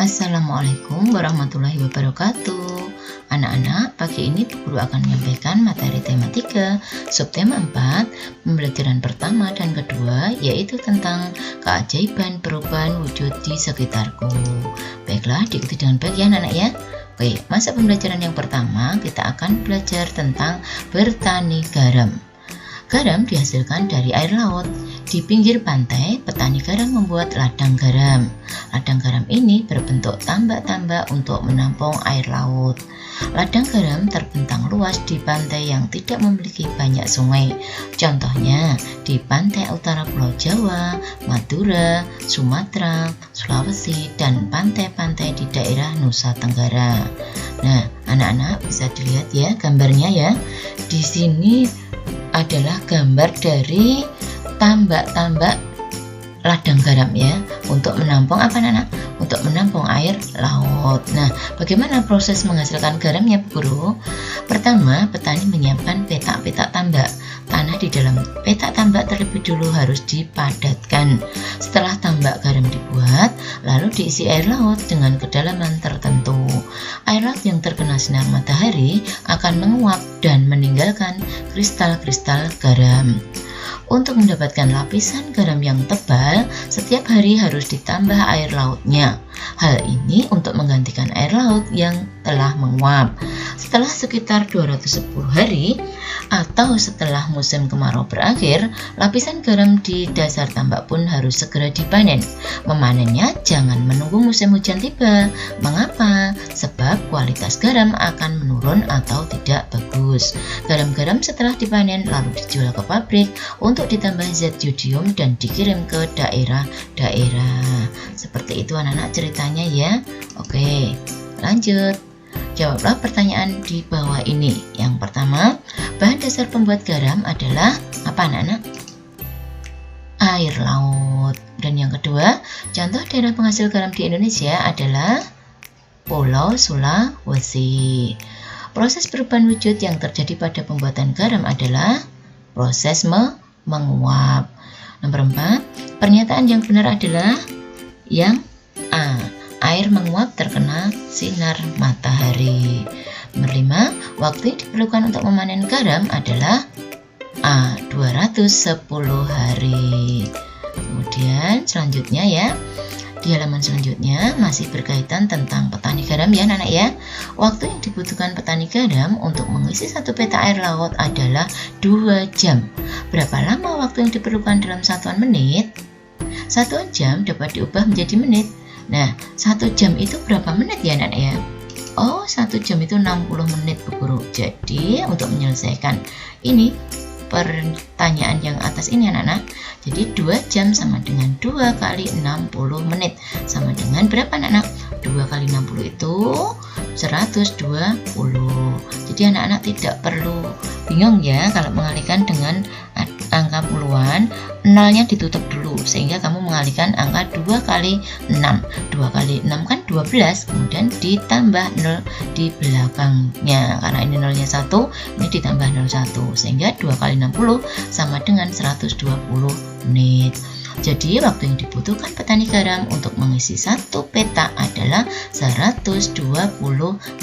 Assalamualaikum warahmatullahi wabarakatuh. Anak-anak, pagi ini Bu Guru akan menyampaikan materi tema 3, subtema 4, pembelajaran pertama dan kedua, yaitu tentang keajaiban perubahan wujud di sekitarku. Baiklah, diikuti dengan baik ya anak-anak ya. Oke, masa pembelajaran yang pertama kita akan belajar tentang bertani garam. Garam dihasilkan dari air laut. Di pinggir pantai, petani garam membuat ladang garam. Ladang garam ini berbentuk tambak-tambak untuk menampung air laut. Ladang garam terbentang luas di pantai yang tidak memiliki banyak sungai. Contohnya di pantai utara Pulau Jawa, Madura, Sumatera, Sulawesi, dan pantai-pantai di daerah Nusa Tenggara. Nah, anak-anak bisa dilihat ya gambarnya ya. Di sini adalah gambar dari tambak-tambak ladang garam ya, untuk menampung apa anak-anak? Untuk menampung air laut. Nah, bagaimana proses menghasilkan garamnya Bu Guru? Pertama, petani menyiapkan petak-petak tambak. Tanah di dalam petak tambak terlebih dulu harus dipadatkan. Setelah tambak garam dibuat, lalu diisi air laut dengan kedalaman tertentu. Air laut yang terkena sinar matahari akan menguap dan meninggalkan kristal-kristal garam. Untuk mendapatkan lapisan garam yang tebal, setiap hari harus ditambah air lautnya. Hal ini untuk menggantikan air laut yang telah menguap. Setelah sekitar 210 hari atau setelah musim kemarau berakhir, lapisan garam di dasar tambak pun harus segera dipanen. Memanennya jangan menunggu musim hujan tiba. Mengapa? Sebab kualitas garam akan menurun atau tidak bagus. Garam-garam setelah dipanen lalu dijual ke pabrik untuk ditambah zat yodium dan dikirim ke daerah-daerah. Seperti itu anak-anak ceritanya ya. Oke, lanjut. Jawablah pertanyaan di bawah ini. Yang pertama, bahan dasar pembuat garam adalah apa anak-anak? Air laut. Dan yang kedua, contoh daerah penghasil garam di Indonesia adalah Pulau Sulawesi. Proses perubahan wujud yang terjadi pada pembuatan garam adalah proses menguap. Nomor 4, pernyataan yang benar adalah yang A. Air menguap terkena sinar matahari. Nomor 5, waktu yang diperlukan untuk memanen garam adalah A. 210 hari. Kemudian selanjutnya ya, di halaman selanjutnya masih berkaitan tentang petani garam ya anak-anak ya. Waktu yang dibutuhkan petani garam untuk mengisi satu petak air laut adalah 2 jam. Berapa lama waktu yang diperlukan dalam satuan menit? 1 jam dapat diubah menjadi menit. Nah, 1 jam itu berapa menit ya anak-anak ya? Oh, 1 jam itu 60 menit Bu Guru. Jadi untuk menyelesaikan ini pertanyaan yang atas ini anak-anak, jadi 2 jam sama dengan 2 kali 60 menit sama dengan berapa anak-anak? 2 kali 60 itu 120. Jadi anak-anak tidak perlu bingung ya kalau mengalihkan dengan angka puluhan, nolnya ditutup dulu sehingga kamu mengalihkan angka 2 kali 6. 2 kali 6 kan 12, kemudian ditambah 0 di belakangnya. Karena ini nolnya 1, ini ditambah 0 1 sehingga 2 kali 60 sama dengan 120 menit. Jadi waktu yang dibutuhkan petani garam untuk mengisi satu petak adalah 120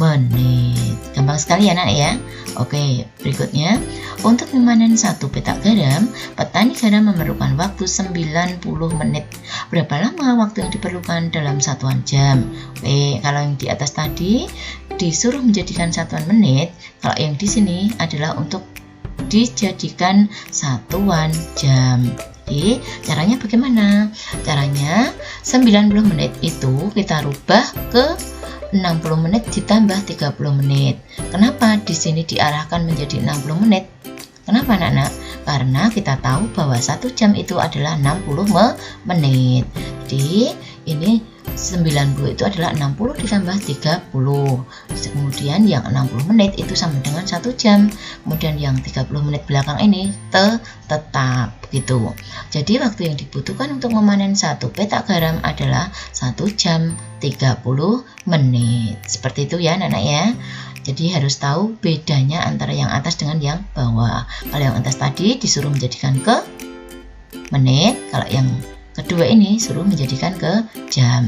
menit. Gampang sekali ya anak ya. Oke, berikutnya untuk memanen satu petak garam, petani garam memerlukan waktu 90 menit. Berapa lama waktu yang diperlukan dalam satuan jam? Oke, kalau yang di atas tadi disuruh menjadikan satuan menit, kalau yang di sini adalah untuk dijadikan satuan jam. Jadi caranya bagaimana? Caranya 90 menit itu kita rubah ke 60 menit ditambah 30 menit. Kenapa di sini diarahkan menjadi 60 menit? Kenapa anak-anak? Karena kita tahu bahwa 1 jam itu adalah 60 menit. Jadi ini 90 itu adalah 60 ditambah 30. Kemudian yang 60 menit itu sama dengan 1 jam. Kemudian yang 30 menit belakang ini tetap gitu. Jadi waktu yang dibutuhkan untuk memanen satu petak garam adalah 1 jam 30 menit. Seperti itu ya anak-anak ya. Jadi harus tahu bedanya antara yang atas dengan yang bawah. Kalau yang atas tadi disuruh menjadikan ke menit, kalau yang kedua ini suruh menjadikan ke jam.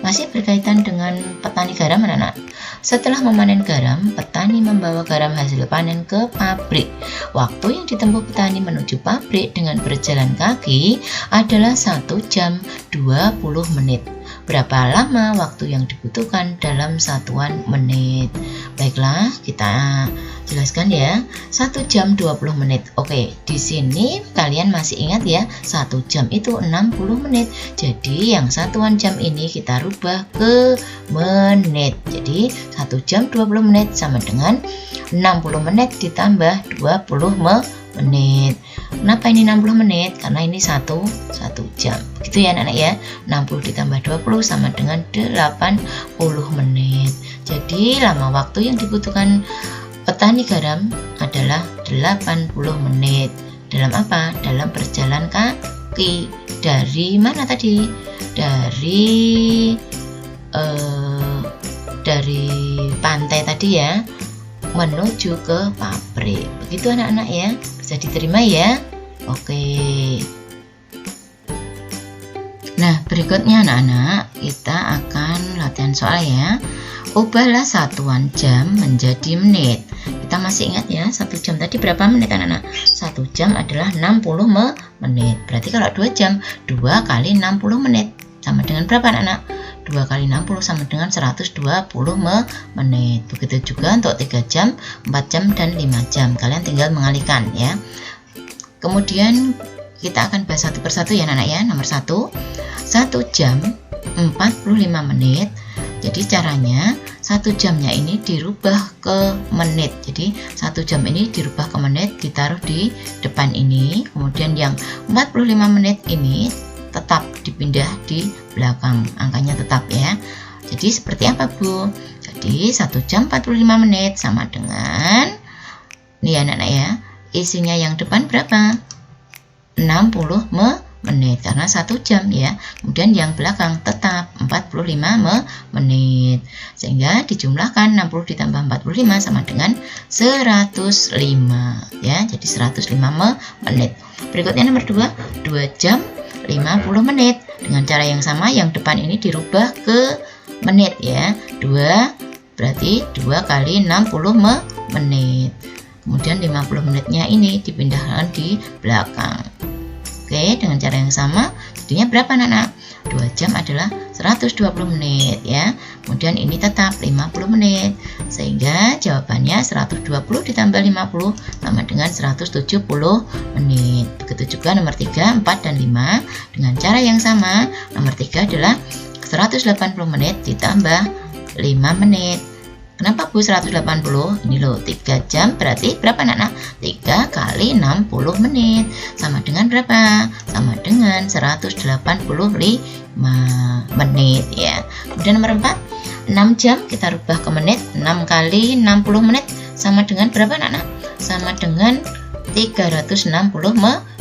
Masih berkaitan dengan petani garam anak-anak. Setelah memanen garam, petani membawa garam hasil panen ke pabrik. Waktu yang ditempuh petani menuju pabrik dengan berjalan kaki adalah 1 jam 20 menit. Berapa lama waktu yang dibutuhkan dalam satuan menit? Baiklah, kita jelaskan ya. 1 jam 20 menit. Oke, di sini kalian masih ingat ya, 1 jam itu 60 menit. Jadi yang satuan jam ini kita rubah ke menit. Jadi 1 jam 20 menit sama dengan 60 menit ditambah 20 menit. Kenapa ini 60 menit? Karena ini 1 jam. Gitu ya anak-anak ya. 60 ditambah 20 sama dengan 80 menit. Jadi lama waktu yang dibutuhkan petani garam adalah 80 menit. Dalam apa? Dalam berjalan kaki. Dari mana tadi? Dari pantai tadi ya, menuju ke pabrik. Begitu anak-anak ya. Bisa diterima ya? Oke. Nah, berikutnya anak-anak, kita akan latihan soal ya. Ubahlah satuan jam menjadi menit. Kita masih ingat ya, 1 jam tadi berapa menit anak-anak? 1 jam adalah 60 menit. Berarti kalau 2 jam, 2 kali 60 menit. Sama dengan berapa anak-anak? 2 kali 60 sama dengan 120 menit. Begitu juga untuk 3 jam, 4 jam, dan 5 jam. Kalian tinggal mengalihkan ya. Kemudian kita akan bahas satu persatu ya anak-anak ya. Nomor 1, 1 jam 45 menit. Jadi caranya 1 jamnya ini dirubah ke menit. Jadi 1 jam ini dirubah ke menit, ditaruh di depan ini. Kemudian yang 45 menit ini tetap dipindah di belakang, angkanya tetap ya. Jadi seperti apa Bu? Jadi 1 jam 45 menit sama dengan, nih anak-anak ya, isinya yang depan berapa? 60 menit karena 1 jam ya. Kemudian yang belakang tetap 45 menit. Sehingga dijumlahkan 60 ditambah 45 sama dengan 105 ya. Jadi 105 menit. Berikutnya nomor 2, 2 jam 50 menit. Dengan cara yang sama, yang depan ini dirubah ke menit ya. 2 berarti 2 kali 60 menit. Kemudian 50 menitnya ini dipindahkan di belakang. Oke, dengan cara yang sama, jadinya berapa anak-anak? 2 jam adalah 120 menit ya. Kemudian ini tetap 50 menit. Sehingga jawabannya 120 ditambah 50 sama dengan 170 menit. Begitu juga nomor 3, 4, dan 5. Dengan cara yang sama, nomor 3 adalah 180 menit ditambah 5 menit. Kenapa Bu 180? Ini loh, 3 jam berarti berapa anak-anak? 3 kali 60 menit. Sama dengan berapa? Sama dengan 185 menit ya. Kemudian nomor 4, 6 jam kita rubah ke menit. 6 kali 60 menit sama dengan berapa anak-anak? Sama dengan 360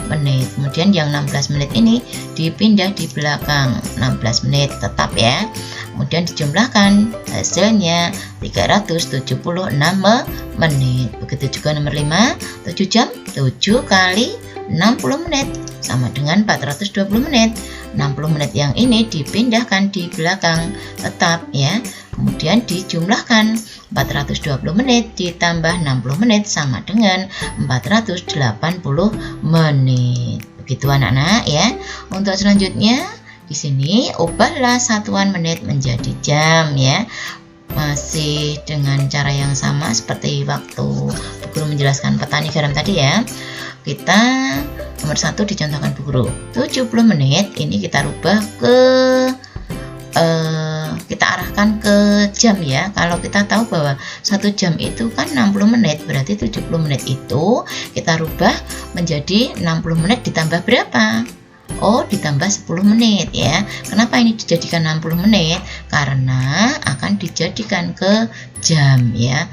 menit. Kemudian yang 16 menit ini dipindah di belakang. 16 menit tetap ya. Kemudian dijumlahkan, hasilnya 376 menit. Begitu juga nomor 5, 7 jam, 7 kali 60 menit sama dengan 420 menit. 60 menit yang ini dipindahkan di belakang tetap ya. Kemudian dijumlahkan, 420 menit ditambah 60 menit sama dengan 480 menit. Begitu anak-anak ya. Untuk selanjutnya di sini ubahlah satuan menit menjadi jam ya. Masih dengan cara yang sama seperti waktu Bu Guru menjelaskan petani garam tadi ya. Kita nomor 1 dicontohkan Bu Guru. 70 menit ini kita rubah ke kita arahkan ke jam ya. Kalau kita tahu bahwa 1 jam itu kan 60 menit, berarti 70 menit itu kita rubah menjadi 60 menit ditambah berapa? Oh, ditambah 10 menit ya. Kenapa ini dijadikan 60 menit? Karena akan dijadikan ke jam ya.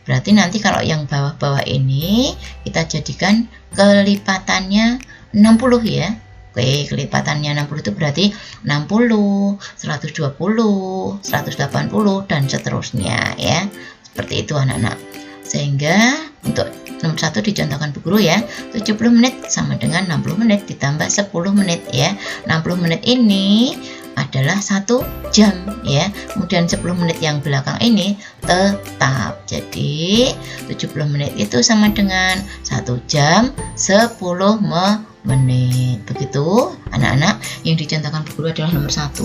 Berarti nanti kalau yang bawah-bawah ini kita jadikan kelipatannya 60 ya. Oke, kelipatannya 60 itu berarti 60, 120, 180, dan seterusnya ya. Seperti itu anak-anak. Sehingga untuk nomor 1 dicontohkan Bu Guru ya, 70 menit sama dengan 60 menit ditambah 10 menit ya. 60 menit ini adalah 1 jam ya. Kemudian 10 menit yang belakang ini tetap. Jadi 70 menit itu sama dengan 1 jam 10 menit. Begitu anak-anak, yang dicontohkan Bu Guru adalah nomor 1,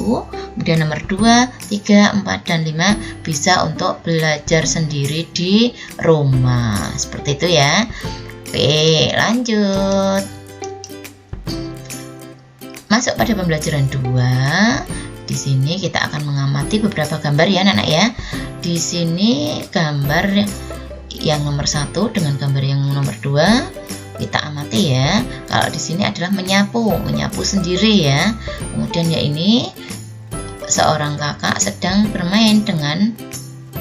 kemudian nomor 2, 3, 4, dan 5 bisa untuk belajar sendiri di rumah. Seperti itu ya. Oke, lanjut. Masuk pada pembelajaran 2. Di sini kita akan mengamati beberapa gambar ya anak-anak ya. Di sini gambar yang nomor 1 dengan gambar yang nomor 2 kita amati ya. Kalau di sini adalah menyapu sendiri ya. Kemudian ya ini seorang kakak sedang bermain dengan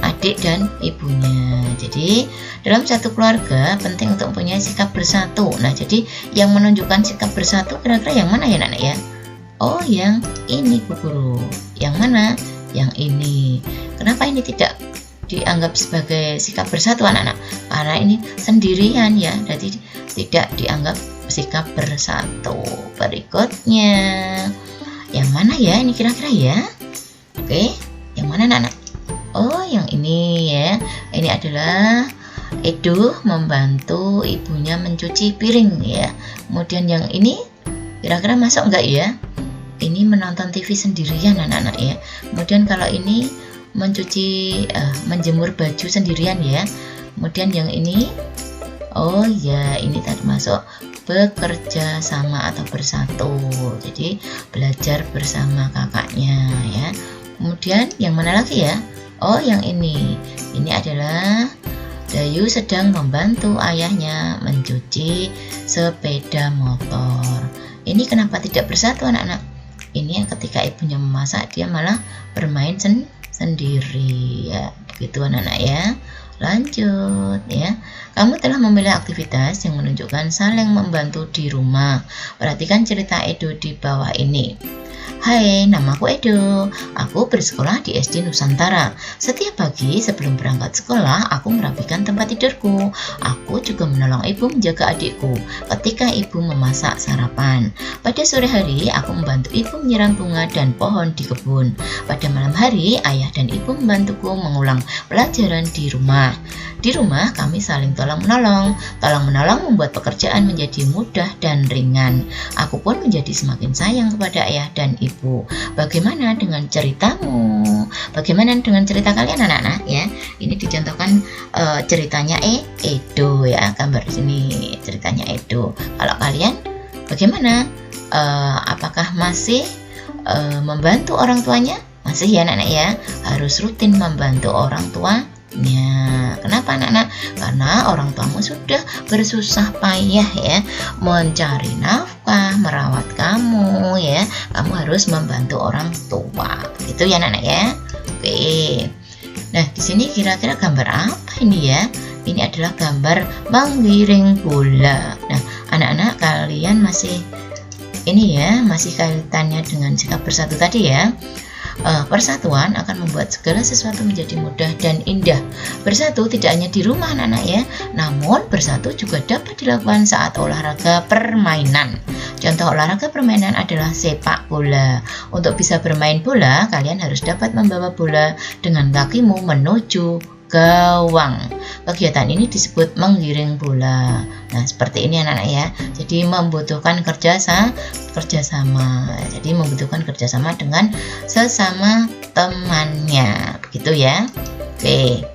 adik dan ibunya. Jadi dalam satu keluarga penting untuk mempunyai sikap bersatu. Nah, jadi yang menunjukkan sikap bersatu kira-kira yang mana ya anak-anak ya? Oh, yang ini Bu Guru. Yang mana? Yang ini. Kenapa ini tidak dianggap sebagai sikap bersatu anak-anak? Karena ini sendirian ya, jadi tidak dianggap sikap bersatu. Berikutnya, yang mana ya ini kira-kira ya? Oke, yang mana anak-anak? Oh, yang ini ya. Ini adalah Edo membantu ibunya mencuci piring ya. Kemudian yang ini kira-kira masuk enggak ya? Ini menonton TV sendirian anak-anak ya. Kemudian kalau ini menjemur baju sendirian ya. Kemudian yang ini, oh ya, ini termasuk bekerja sama atau bersatu. Jadi belajar bersama kakaknya ya. Kemudian yang mana lagi ya? Oh, yang ini. Ini adalah Dayu sedang membantu ayahnya mencuci sepeda motor. Ini kenapa tidak bersatu anak-anak? Ini yang ketika ibunya memasak dia malah bermain sendiri ya. Begitu anak-anak ya. Lanjut ya. Kamu telah memilih aktivitas yang menunjukkan saling membantu di rumah. Perhatikan cerita Edo di bawah ini. Hai, namaku Edo. Aku bersekolah di SD Nusantara. Setiap pagi sebelum berangkat sekolah, aku merapikan tempat tidurku. Aku juga menolong ibu menjaga adikku ketika ibu memasak sarapan. Pada sore hari, aku membantu ibu menyiram bunga dan pohon di kebun. Pada malam hari, ayah dan ibu membantuku mengulang pelajaran di rumah. Di rumah, kami saling tolong-menolong. Tolong-menolong membuat pekerjaan menjadi mudah dan ringan. Aku pun menjadi semakin sayang kepada ayah dan ibu. Bagaimana dengan ceritamu? Bagaimana dengan cerita kalian anak-anak ya? Ini dicontohkan ceritanya Edo ya, gambar sini ceritanya Edo. Kalau kalian bagaimana? Apakah masih membantu orang tuanya? Masih ya anak-anak ya, harus rutin membantu orang tuanya. Kenapa anak-anak? Karena orang tuamu sudah bersusah payah ya mencari nafkah, merawat kamu ya. Kamu harus membantu orang tua. Begitu ya anak-anak ya. Oke. Nah, di sini kira-kira gambar apa ini ya? Ini adalah gambar menggiring bola. Nah, anak-anak kalian masih kaitannya dengan sikap bersatu tadi ya. Persatuan akan membuat segala sesuatu menjadi mudah dan indah. Bersatu tidak hanya di rumah anak-anak ya, namun bersatu juga dapat dilakukan saat olahraga permainan. Contoh olahraga permainan adalah sepak bola. Untuk bisa bermain bola, kalian harus dapat membawa bola dengan kakimu menuju gawang. Kegiatan ini disebut menggiring bola. Nah, seperti ini anak-anak ya. Jadi membutuhkan kerjasama. Jadi membutuhkan kerjasama dengan sesama temannya. Begitu ya. Oke.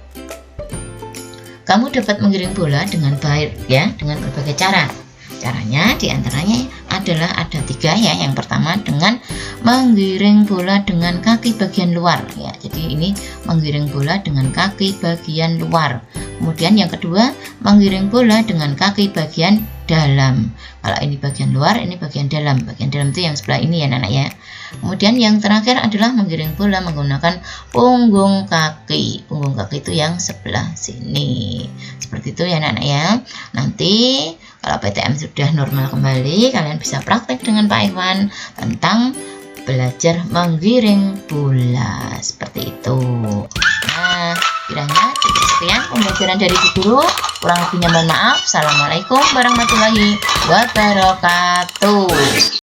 Kamu dapat menggiring bola dengan baik ya, dengan berbagai cara. Caranya diantaranya adalah ada 3 ya. Yang pertama dengan menggiring bola dengan kaki bagian luar ya. Jadi ini menggiring bola dengan kaki bagian luar. Kemudian yang kedua menggiring bola dengan kaki bagian dalam. Kalau ini bagian luar, ini bagian dalam. Bagian dalam itu yang sebelah ini ya anak-anak ya. Kemudian yang terakhir adalah menggiring bola menggunakan punggung kaki. Punggung kaki itu yang sebelah sini. Seperti itu ya anak-anak ya. Nanti kalau PTM sudah normal kembali, kalian bisa praktek dengan Pak Iwan tentang belajar menggiring bola. Seperti itu. Nah, kiranya cukup sekian pembelajaran dari Bu Guru. Kurang lebihnya mohon maaf. Assalamualaikum warahmatullahi wabarakatuh.